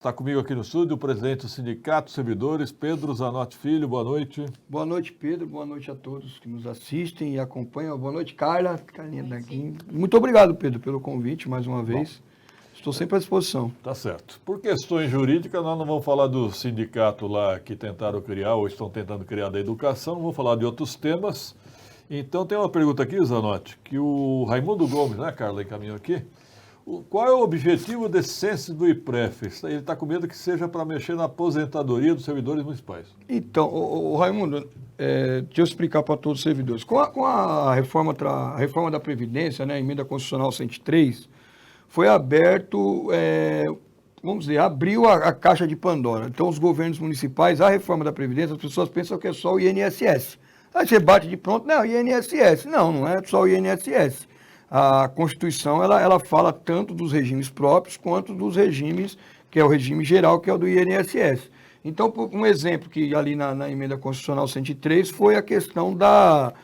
Está comigo aqui no estúdio o presidente do Sindicato dos Servidores, Pedro Zanotti Filho. Boa noite. Boa noite, Pedro. Boa noite a todos que nos assistem e acompanham. Boa noite, Carla. Carlinha daqui. Muito obrigado, Pedro, pelo convite mais uma vez. Estou sempre à disposição. Tá certo. Por questões jurídicas, nós não vamos falar do sindicato lá que tentaram criar ou estão tentando criar da educação, vamos falar de outros temas. Então tem uma pergunta aqui, Zanotti, que o Raimundo Gomes, né, Carla, encaminhou aqui. Qual é o objetivo desse censo do IPREF? Ele está com medo que seja para mexer na aposentadoria dos servidores municipais. Então, o Raimundo, deixa eu explicar para todos os servidores. Com a reforma da Previdência, né, a emenda constitucional 103, foi aberto, vamos dizer, abriu a caixa de Pandora. Então, os governos municipais, a reforma da Previdência, as pessoas pensam que é só o INSS. Aí você bate de pronto, não, INSS. Não é só o INSS. A Constituição, ela fala tanto dos regimes próprios quanto dos regimes, que é o regime geral, que é o do INSS. Então, um exemplo que ali na emenda constitucional 103 foi a questão da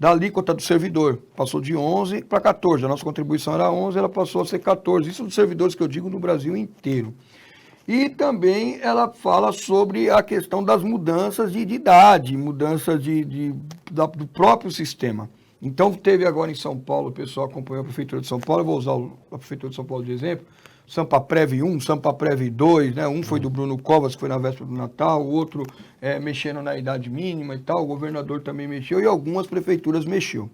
alíquota do servidor. Passou de 11 para 14. A nossa contribuição era 11, ela passou a ser 14. Isso dos servidores que eu digo no Brasil inteiro. E também ela fala sobre a questão das mudanças de idade, mudanças do próprio sistema. Então, teve agora em São Paulo, o pessoal acompanhou a Prefeitura de São Paulo, eu vou usar a Prefeitura de São Paulo de exemplo, Sampaprev 1, Sampaprev 2, né? Um foi do Bruno Covas, que foi na véspera do Natal, o outro mexendo na idade mínima e tal, o governador também mexeu e algumas prefeituras mexeu.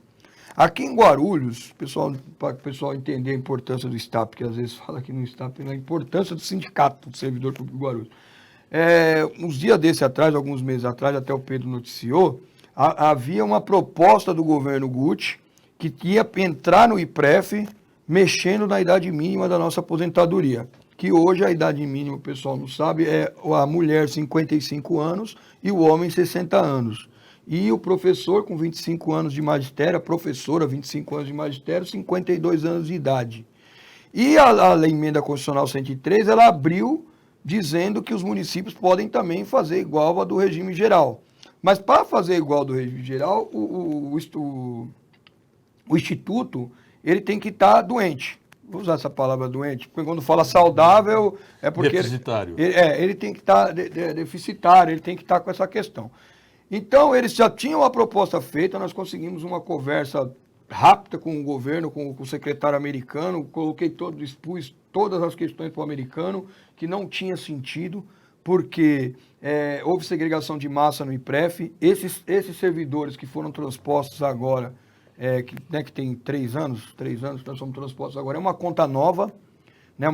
Aqui em Guarulhos, para o pessoal entender a importância do STAP, porque às vezes fala aqui no STAP, a importância do sindicato do servidor público de Guarulhos. Uns dias desse atrás, alguns meses atrás, até o Pedro noticiou, havia uma proposta do governo Guti que ia entrar no IPREF mexendo na idade mínima da nossa aposentadoria. Que hoje a idade mínima, o pessoal não sabe, é a mulher 55 anos e o homem 60 anos. E o professor com 25 anos de magistério, a professora 25 anos de magistério, 52 anos de idade. E a emenda constitucional 103, ela abriu dizendo que os municípios podem também fazer igual a do regime geral. Mas para fazer igual do regime geral, o Instituto, ele tem que estar doente. Vou usar essa palavra doente, porque quando fala saudável, é porque... Deficitário. Ele tem que estar deficitário, ele tem que estar com essa questão. Então, eles já tinham a proposta feita, nós conseguimos uma conversa rápida com o governo, com o secretário americano, expus todas as questões para o americano, que não tinha sentido, porque houve segregação de massa no IPREF. Esses servidores que foram transpostos agora, que tem 3 anos que nós somos transpostos agora, é uma conta nova, né,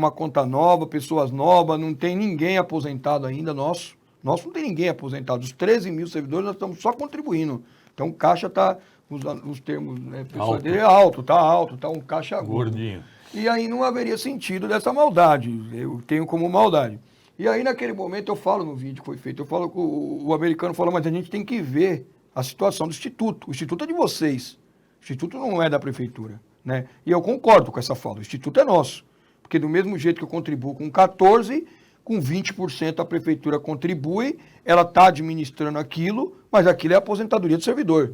pessoas novas, não tem ninguém aposentado ainda, nosso não tem ninguém aposentado. Dos 13 mil servidores, nós estamos só contribuindo. Então, o caixa está, os termos, né, pessoal dele está um caixa agudo. Gordinho. E aí não haveria sentido dessa maldade, eu tenho como maldade. E aí, naquele momento, eu falo no vídeo que foi feito, eu falo que o americano falou, mas a gente tem que ver a situação do Instituto. O Instituto é de vocês. O Instituto não é da Prefeitura, né? E eu concordo com essa fala, o Instituto é nosso. Porque do mesmo jeito que eu contribuo com 14%, com 20% a Prefeitura contribui, ela está administrando aquilo, mas aquilo é a aposentadoria do servidor.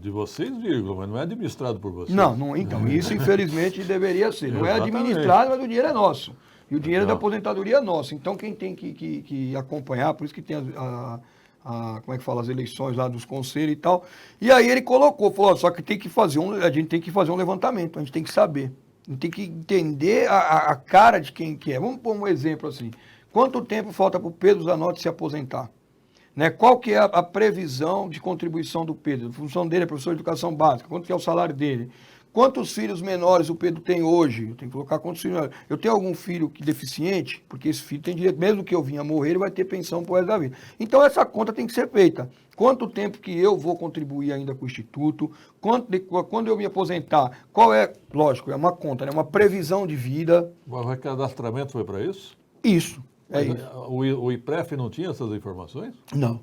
De vocês, vírgula, mas não é administrado por vocês. Não, então, isso infelizmente deveria ser. Não é administrado, mas o dinheiro é nosso. E o dinheiro da aposentadoria é nosso. Então, quem tem que acompanhar, por isso que tem como é que fala, as eleições lá dos conselhos e tal. E aí ele falou, só que a gente tem que fazer um levantamento, a gente tem que saber. A gente tem que entender a cara de quem que é. Vamos pôr um exemplo assim. Quanto tempo falta para o Pedro Zanotti se aposentar? Né? Qual que é a previsão de contribuição do Pedro? A função dele é professor de educação básica. Quanto que é o salário dele? Quantos filhos menores o Pedro tem hoje? Eu tenho que colocar quantos filhos menores. Eu tenho algum filho deficiente? Porque esse filho tem direito, mesmo que eu vinha morrer, ele vai ter pensão pro resto da vida. Então essa conta tem que ser feita. Quanto tempo que eu vou contribuir ainda com o Instituto? Quando eu me aposentar, qual é? Lógico, é uma conta, né? Uma previsão de vida. O cadastramento foi para isso? Isso. O IPREF não tinha essas informações? Não.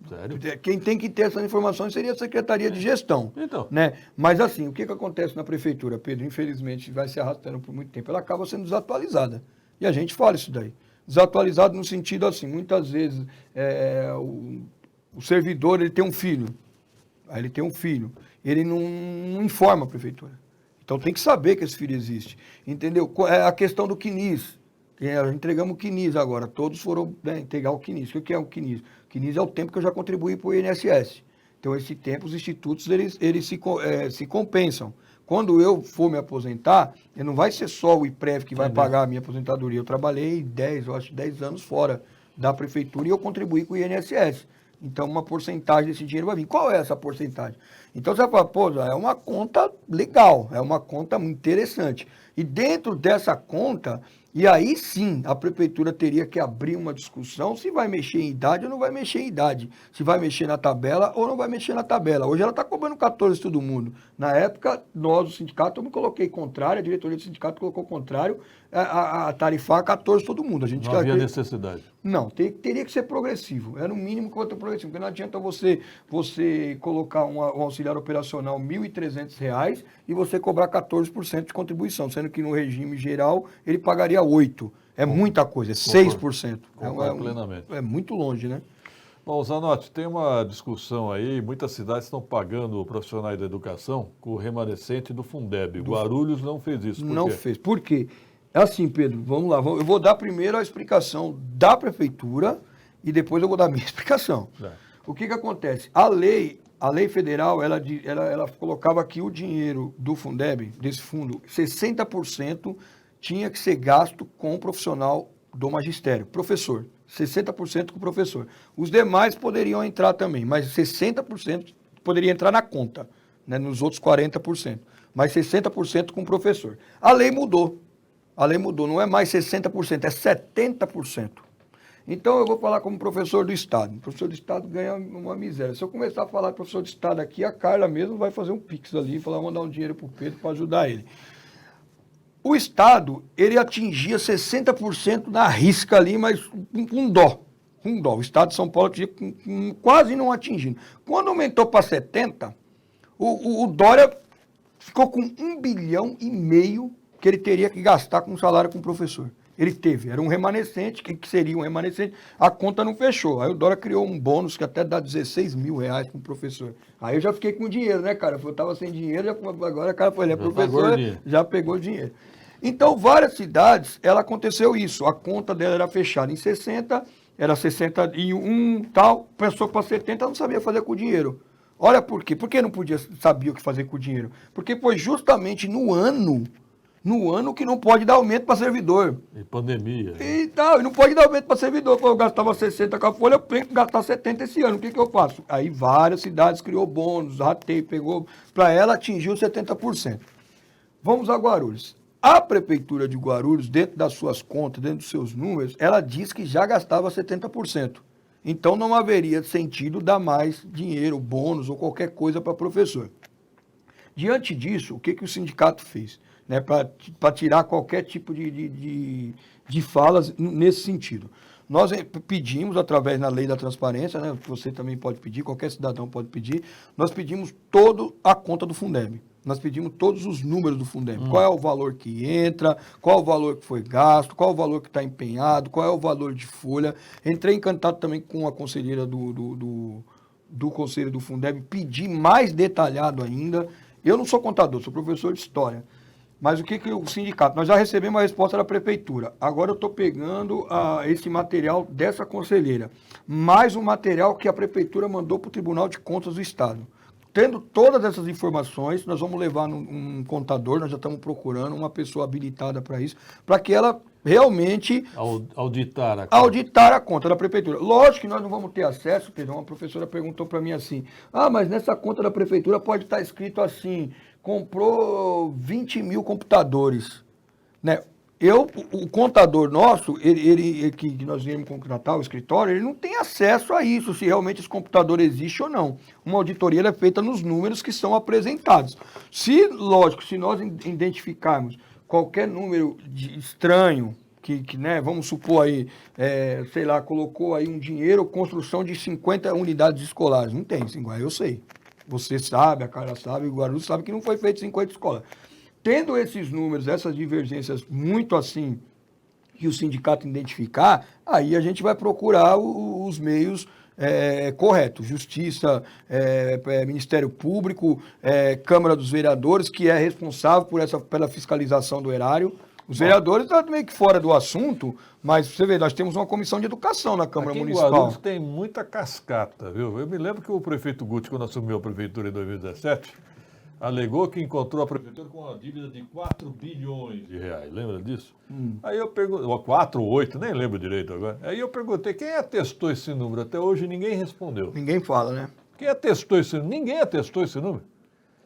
Sério? Quem tem que ter essas informações seria a Secretaria de Gestão. Então. Né? Mas assim, o que acontece na Prefeitura, Pedro? Infelizmente, vai se arrastando por muito tempo. Ela acaba sendo desatualizada. E a gente fala isso daí. Desatualizado no sentido assim, muitas vezes o servidor ele tem um filho. Aí ele tem um filho. Ele não informa a Prefeitura. Então tem que saber que esse filho existe. Entendeu? A questão do CNIS. Entregamos o CNIS agora, todos foram, né, entregar o CNIS. O que é o CNIS? O CNIS é o tempo que eu já contribuí para o INSS. Então, esse tempo, os institutos, eles se compensam. Quando eu for me aposentar, não vai ser só o IPREV que vai pagar a minha aposentadoria. Eu trabalhei 10 anos fora da prefeitura e eu contribuí com o INSS. Então, uma porcentagem desse dinheiro vai vir. Qual é essa porcentagem? Então, você vai falar, pô, é uma conta legal, é uma conta muito interessante. E dentro dessa conta, e aí sim, a prefeitura teria que abrir uma discussão se vai mexer em idade ou não vai mexer em idade. Se vai mexer na tabela ou não vai mexer na tabela. Hoje ela está cobrando 14 todo mundo. Na época, nós, o sindicato, eu me coloquei contrário, a diretoria do sindicato colocou contrário a tarifar 14 todo mundo. Não havia necessidade. Não, teria que ser progressivo. Era o mínimo quanto progressivo. Porque não adianta você colocar um auxiliar operacional R$ 1.300 e você cobrar 14% de contribuição, sendo que no regime geral ele pagaria 8%. É muita coisa, é 6%. Plenamente. É muito longe, né? Bom, Zanotti, tem uma discussão aí, muitas cidades estão pagando profissionais da educação com o remanescente do Fundeb. Guarulhos não fez isso. Não fez. Por quê? É assim, Pedro, vamos lá. Eu vou dar primeiro a explicação da prefeitura e depois eu vou dar a minha explicação. O que acontece? A lei federal, ela colocava que o dinheiro do Fundeb, desse fundo, 60% tinha que ser gasto com o profissional do magistério, professor. 60% com o professor. Os demais poderiam entrar também, mas 60% poderia entrar na conta, né, nos outros 40%. Mas 60% com o professor. A lei mudou. Não é mais 60%, é 70%. Então, eu vou falar como professor do Estado. O professor do Estado ganha uma miséria. Se eu começar a falar de professor do Estado aqui, a Carla mesmo vai fazer um pix ali e falar, mandar um dinheiro para o Pedro para ajudar ele. O Estado, ele atingia 60% na risca ali, mas com dó. O Estado de São Paulo atingia quase não atingindo. Quando aumentou para 70%, o Dória ficou com 1,5 bilhão que ele teria que gastar com salário com o professor. Ele teve, era um remanescente, que seria um remanescente, a conta não fechou. Aí o Dória criou um bônus que até dá 16 mil reais para o professor. Aí eu já fiquei com dinheiro, né, cara? Eu estava sem dinheiro, agora o cara foi, ele é professor, já pegou dinheiro. Então, várias cidades, aconteceu isso. A conta dela era fechada em 60, era 61, tal, pensou para 70, não sabia fazer com o dinheiro. Olha por quê. Por que não sabia o que fazer com o dinheiro? Porque foi justamente no ano que não pode dar aumento para servidor. E pandemia. E tal, e não pode dar aumento para servidor. Eu gastava 60 com a folha, eu tenho que gastar 70 esse ano. O que eu faço? Aí várias cidades criou bônus, ratei, pegou, para ela atingiu 70%. Vamos a Guarulhos. A prefeitura de Guarulhos, dentro das suas contas, dentro dos seus números, ela diz que já gastava 70%. Então não haveria sentido dar mais dinheiro, bônus ou qualquer coisa para professor. Diante disso, o que o sindicato fez? Né, para tirar qualquer tipo de falas nesse sentido. Nós pedimos, através da lei da transparência, né, você também pode pedir, qualquer cidadão pode pedir, nós pedimos toda a conta do Fundeb. Nós pedimos todos os números do Fundeb. Qual é o valor que entra, qual é o valor que foi gasto, qual é o valor que está empenhado, qual é o valor de folha. Entrei em contato também com a conselheira do Conselho do Fundeb, pedi mais detalhado ainda. Eu não sou contador, sou professor de História. Mas o que o sindicato? Nós já recebemos a resposta da prefeitura. Agora eu estou pegando esse material dessa conselheira, mais um material que a prefeitura mandou para o Tribunal de Contas do Estado. Tendo todas essas informações, nós vamos levar um contador, nós já estamos procurando uma pessoa habilitada para isso, para que ela realmente auditar a conta da prefeitura. Lógico que nós não vamos ter acesso, Pedro, uma professora perguntou para mim assim, mas nessa conta da prefeitura pode estar escrito assim, comprou 20 mil computadores, né? O contador nosso, ele que nós viemos contratar o escritório, ele não tem acesso a isso, se realmente esse computador existe ou não. Uma auditoria é feita nos números que são apresentados. Lógico, se nós identificarmos qualquer número estranho, né, vamos supor aí, sei lá, colocou aí um dinheiro, construção de 50 unidades escolares. Não tem, igual eu sei. Você sabe, a Carla sabe, o Guarulhos sabe que não foi feito 50 escolas. Tendo esses números, essas divergências muito assim, que o sindicato identificar, aí a gente vai procurar os meios corretos. Justiça, Ministério Público, Câmara dos Vereadores, que é responsável pela fiscalização do erário. Os vereadores estão meio que fora do assunto, mas você vê, nós temos uma comissão de educação na Câmara Municipal. Aqui em Guarulhos tem muita cascata, viu? Eu me lembro que o prefeito Guti, quando assumiu a prefeitura em 2017, alegou que encontrou a prefeitura com uma dívida de 4 bilhões de reais. Lembra disso? Aí eu perguntei, 4 ou 8, nem lembro direito agora. Aí eu perguntei, quem atestou esse número? Até hoje ninguém respondeu. Ninguém fala, né? Quem atestou esse número? Ninguém atestou esse número.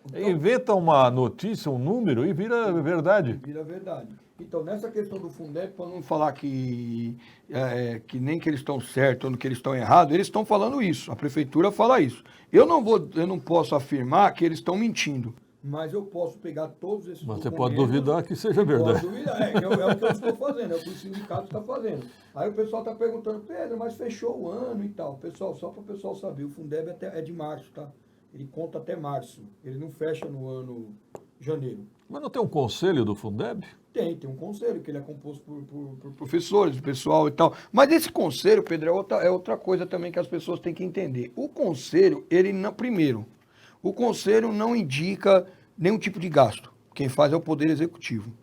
Então, inventa uma notícia, um número e vira verdade. Vira verdade. Então, nessa questão do Fundeb, para não falar que nem que eles estão certos ou que eles estão errados, eles estão falando isso. A prefeitura fala isso. Eu não posso afirmar que eles estão mentindo, mas eu posso pegar todos esses Mas documentos. você pode duvidar que seja verdade. Pode duvidar, é o que eu estou fazendo, é o que o sindicato está fazendo. Aí o pessoal está perguntando, Pedro, mas fechou o ano e tal. Pessoal, só para o pessoal saber, o Fundeb é de março, tá? Ele conta até março, ele não fecha no ano janeiro. Mas não tem um conselho do Fundeb? Tem um conselho, que ele é composto por professores, pessoal e tal. Mas esse conselho, Pedro, é outra coisa também que as pessoas têm que entender. O conselho, primeiro, o conselho não indica nenhum tipo de gasto. Quem faz é o Poder Executivo.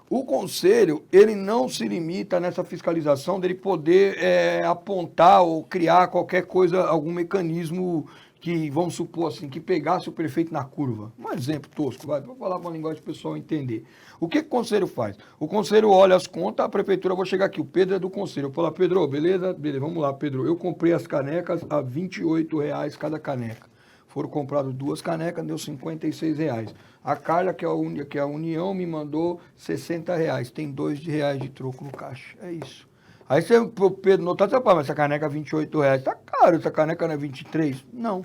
O conselho, ele não se limita nessa fiscalização dele poder apontar ou criar qualquer coisa, algum mecanismo que, vamos supor assim, que pegasse o prefeito na curva. Um exemplo tosco, vou falar uma linguagem para o pessoal entender. O que o conselho faz? O conselho olha as contas, a prefeitura, vou chegar aqui, o Pedro é do conselho. Eu falo, Pedro, beleza? Beleza, vamos lá, Pedro. Eu comprei as canecas a R$28 cada caneca. Foram compradas 2 canecas, deu R$56. A Carla, que é a União, me mandou R$60. Tem R$2 de troco no caixa. É isso. Aí você, o Pedro notar, você fala, mas essa caneca é R$28. Tá caro, essa caneca não é 23? Não.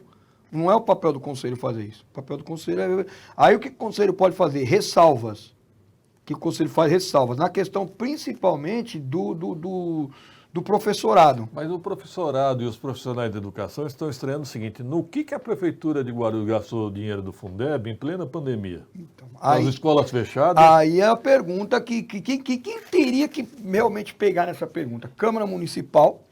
Não é o papel do conselho fazer isso. O papel do conselho é... Aí o que o conselho pode fazer? Ressalvas. O que o conselho faz? Ressalvas. Na questão principalmente do professorado. Mas o professorado e os profissionais de educação estão estranhando o seguinte, no que a prefeitura de Guarulhos gastou o dinheiro do Fundeb em plena pandemia? Então, as escolas fechadas? Aí é a pergunta quem teria que realmente pegar nessa pergunta? Câmara Municipal,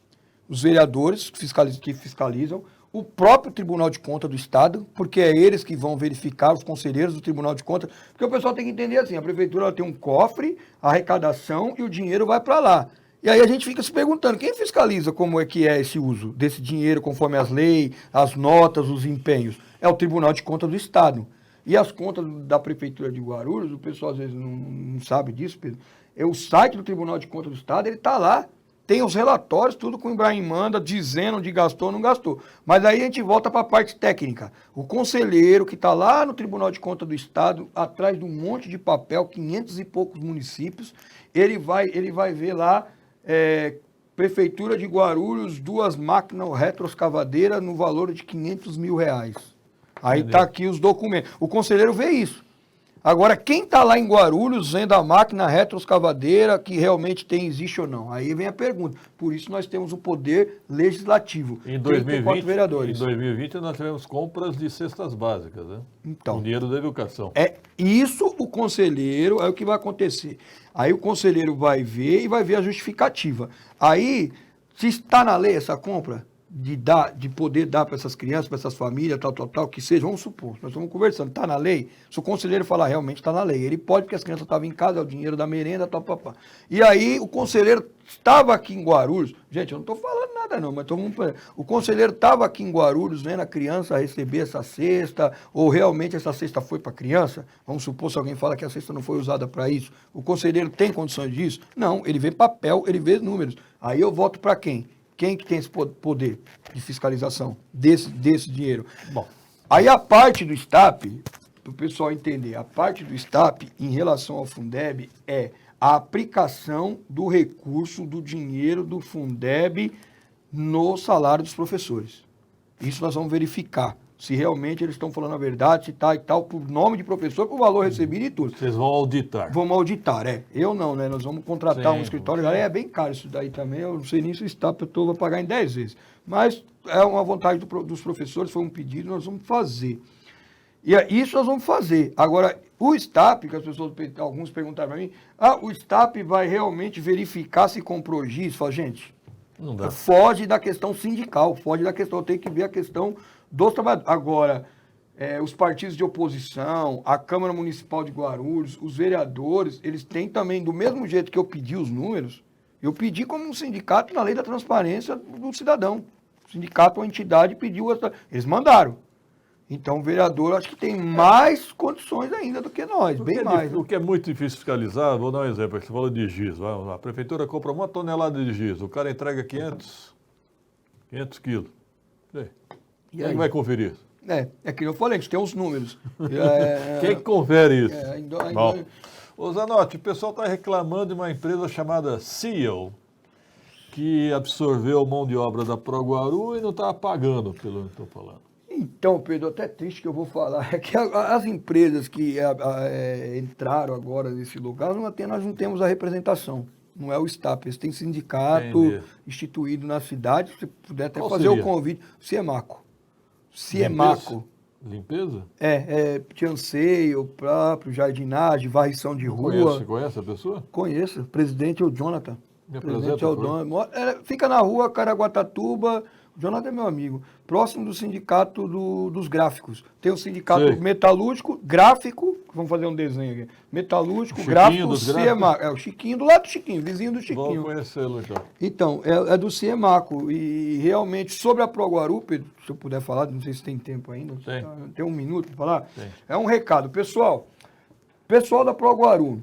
os vereadores que fiscalizam, o próprio Tribunal de Contas do Estado, porque é eles que vão verificar, os conselheiros do Tribunal de Contas, porque o pessoal tem que entender assim, a prefeitura ela tem um cofre, a arrecadação e o dinheiro vai para lá. E aí a gente fica se perguntando, quem fiscaliza como é que é esse uso desse dinheiro conforme as leis, as notas, os empenhos? É o Tribunal de Contas do Estado. E as contas da Prefeitura de Guarulhos, o pessoal às vezes não sabe disso, Pedro, é o site do Tribunal de Contas do Estado, ele está lá, tem os relatórios, tudo que o Ibrahim manda, dizendo onde gastou ou não gastou. Mas aí a gente volta para a parte técnica. O conselheiro que está lá no Tribunal de Contas do Estado, atrás de um monte de papel, 500 e poucos municípios, ele vai ver lá, Prefeitura de Guarulhos, 2 máquinas retroescavadeiras no valor de R$500 mil. Aí está aqui os documentos. O conselheiro vê isso. Agora, quem está lá em Guarulhos vendo a máquina retroescavadeira que realmente existe ou não? Aí vem a pergunta. Por isso nós temos o poder legislativo. Em 2020 nós tivemos compras de cestas básicas, né? Então, com dinheiro da educação. É isso o conselheiro, é o que vai acontecer. Aí o conselheiro vai ver e vai ver a justificativa. Aí, se está na lei essa compra, de poder dar para essas crianças, para essas famílias, tal, que seja, vamos supor, nós estamos conversando, está na lei? Se o conselheiro falar, realmente está na lei, ele pode, porque as crianças estavam em casa, é o dinheiro da merenda, tal. E aí o conselheiro estava aqui em Guarulhos, gente, eu não estou falando nada não, mas o conselheiro estava aqui em Guarulhos, vendo a criança receber essa cesta, ou realmente essa cesta foi para a criança, vamos supor, se alguém fala que a cesta não foi usada para isso, o conselheiro tem condições disso? Não, ele vê papel, ele vê números. Aí eu volto para quem? Quem que tem esse poder de fiscalização desse dinheiro? Bom, aí a parte do STAP, para o pessoal entender, a parte do STAP em relação ao Fundeb é a aplicação do recurso do dinheiro do Fundeb no salário dos professores. Isso nós vamos verificar. Se realmente eles estão falando a verdade, se tá e tal, por nome de professor, por valor recebido e tudo. Vocês vão auditar. Vamos auditar, Eu não, né? Nós vamos contratar um escritório, já é bem caro isso daí também, eu não sei nem se o STAP eu vou pagar em 10 vezes. Mas é uma vontade dos professores, foi um pedido, nós vamos fazer. E isso nós vamos fazer. Agora, o STAP, que alguns perguntaram para mim, o STAP vai realmente verificar se comprou giz? Fala, gente, não dá. Foge da questão sindical, foge da questão, tem que ver a questão dos trabalhadores. Agora, os partidos de oposição, a Câmara Municipal de Guarulhos, os vereadores, eles têm também, do mesmo jeito que eu pedi os números, eu pedi como um sindicato na lei da transparência do cidadão. O sindicato ou a entidade pediu, eles mandaram. Então o vereador acho que tem mais condições ainda do que nós, bem mais. O que é muito difícil fiscalizar, vou dar um exemplo, você falou de giz, a prefeitura compra 1 tonelada de giz, o cara entrega 500 quilos. E aí? Quem vai conferir isso? É que eu falei, a gente tem os números. Quem confere isso? Bom. Ô Zanotti, o pessoal está reclamando de uma empresa chamada Seal, que absorveu mão de obra da ProGuaru e não está pagando, pelo que estou falando. Então, Pedro, até triste que eu vou falar, é que as empresas que entraram agora nesse lugar, nós não temos a representação. Não é o STAP, eles têm sindicato instituído na cidade, se puder até Qual fazer seria? o convite. Ciemaco. Limpeza? Fianceio, próprio, jardinagem, varrição de rua. Conhece a pessoa? Conheço, presidente é o Jonathan. Me Presidente apresenta, é o por favor. dono. Fica na rua Caraguatatuba. O Jonathan é meu amigo. Próximo do sindicato dos gráficos. Tem o sindicato Sei. metalúrgico, gráfico. Vamos fazer um desenho aqui. Metalúrgico, Chiquinho gráfico, dos gráficos? Ciemaco. O Chiquinho, do lado do Chiquinho, vizinho do Vou Chiquinho. conhecê-lo então. Então, é do Ciemaco. E realmente, sobre a ProGuaru, Pedro, se eu puder falar, não sei se tem tempo ainda. Tem. Tem um minuto para falar? Tem. É um recado. Pessoal da ProGuaru,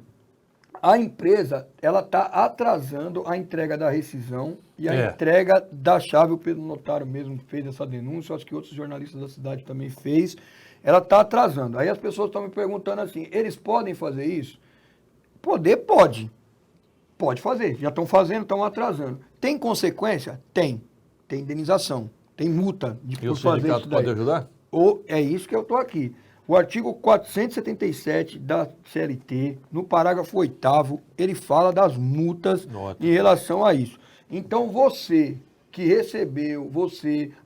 a empresa, ela está atrasando a entrega da rescisão e a entrega da chave. O Pedro Notário mesmo fez essa denúncia, acho que outros jornalistas da cidade também fez. Ela está atrasando. Aí as pessoas estão me perguntando assim, eles podem fazer isso? Poder, pode. Pode fazer. Já estão fazendo, estão atrasando. Tem consequência? Tem. Tem indenização. Tem multa E o sindicato pode ajudar? É isso que eu estou aqui. O artigo 477 da CLT, no parágrafo 8º, ele fala das multas em relação a isso. Então, você que recebeu,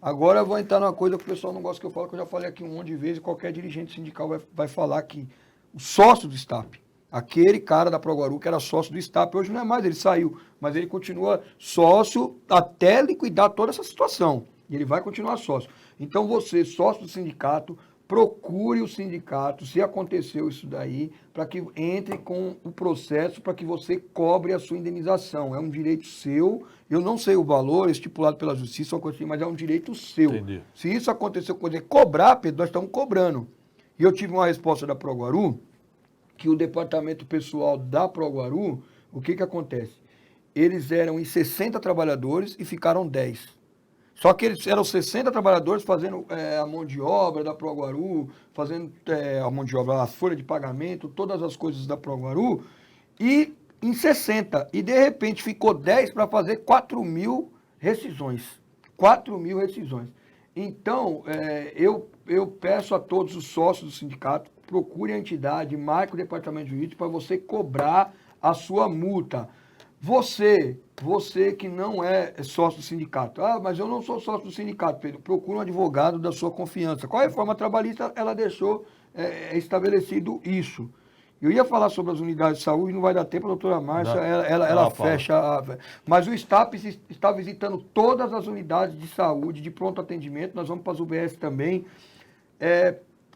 agora eu vou entrar numa coisa que o pessoal não gosta que eu falo, que eu já falei aqui um monte de vezes, e qualquer dirigente sindical vai falar aqui. O sócio do STAP, aquele cara da ProGuaru que era sócio do STAP, hoje não é mais, ele saiu, mas ele continua sócio até liquidar toda essa situação. E ele vai continuar sócio. Então, você, sócio do sindicato, procure o sindicato, se aconteceu isso daí, para que entre com o processo para que você cobre a sua indenização. É um direito seu, eu não sei o valor estipulado pela justiça, mas é um direito seu. Entendi. Se isso aconteceu com você, cobrar, Pedro, nós estamos cobrando. E eu tive uma resposta da ProGuaru, que o departamento pessoal da ProGuaru, o que acontece? Eles eram em 60 trabalhadores e ficaram 10. Só que eles eram 60 trabalhadores fazendo a mão de obra da ProGuaru, fazendo a mão de obra, a folha de pagamento, todas as coisas da ProGuaru, e em 60. E de repente ficou 10 para fazer 4.000 rescisões. 4.000 rescisões. Então, eu peço a todos os sócios do sindicato, procure a entidade, marque o departamento jurídico para você cobrar a sua multa. Você que não é sócio do sindicato. Ah, mas eu não sou sócio do sindicato, Pedro. Procure um advogado da sua confiança. Com a reforma trabalhista, ela deixou estabelecido isso. Eu ia falar sobre as unidades de saúde, não vai dar tempo, a doutora Márcia, ela fecha. Mas o STAP está visitando todas as unidades de saúde, de pronto atendimento, nós vamos para as UBS também,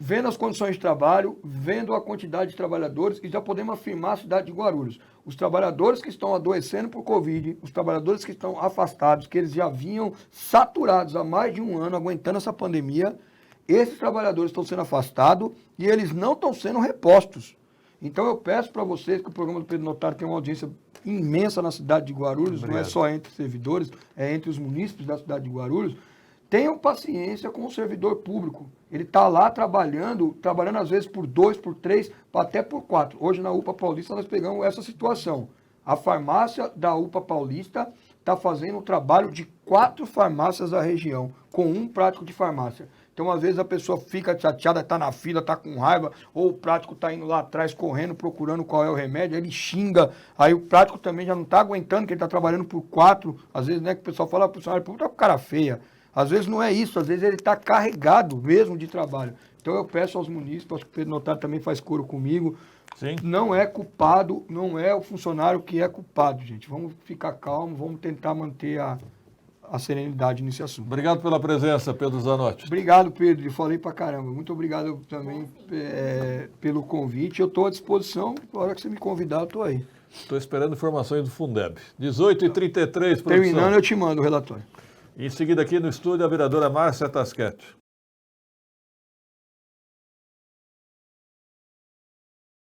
vendo as condições de trabalho, vendo a quantidade de trabalhadores, e já podemos afirmar a cidade de Guarulhos. Os trabalhadores que estão adoecendo por Covid, os trabalhadores que estão afastados, que eles já vinham saturados há mais de um ano, aguentando essa pandemia, esses trabalhadores estão sendo afastados e eles não estão sendo repostos. Então eu peço para vocês, que o programa do Pedro Notário tem uma audiência imensa na cidade de Guarulhos, não é só entre servidores, é entre os munícipes da cidade de Guarulhos. Tenham paciência com o servidor público. Ele está lá trabalhando às vezes por 2, por 3, até por 4. Hoje na UPA Paulista nós pegamos essa situação. A farmácia da UPA Paulista está fazendo o trabalho de 4 farmácias da região, com um prático de farmácia. Então, às vezes, a pessoa fica chateada, está na fila, está com raiva, ou o prático está indo lá atrás, correndo, procurando qual é o remédio, aí ele xinga, aí o prático também já não está aguentando, que ele está trabalhando por 4. Às vezes, né, que o pessoal fala, o funcionário público está com cara feia. Às vezes não é isso, às vezes ele está carregado mesmo de trabalho. Então eu peço aos munícipes, acho que o Pedro Notário também faz coro comigo, Sim. Não é culpado, não é o funcionário que é culpado, gente. Vamos ficar calmo, vamos tentar manter a serenidade nesse assunto. Obrigado pela presença, Pedro Zanotti. Obrigado, Pedro. Eu falei pra caramba. Muito obrigado também pelo convite. Eu estou à disposição. Na hora que você me convidar, eu estou aí. Estou esperando informações do Fundeb. 18h33, produção. Terminando, eu te mando o relatório. Em seguida, aqui no estúdio, a vereadora Márcia Tasquete.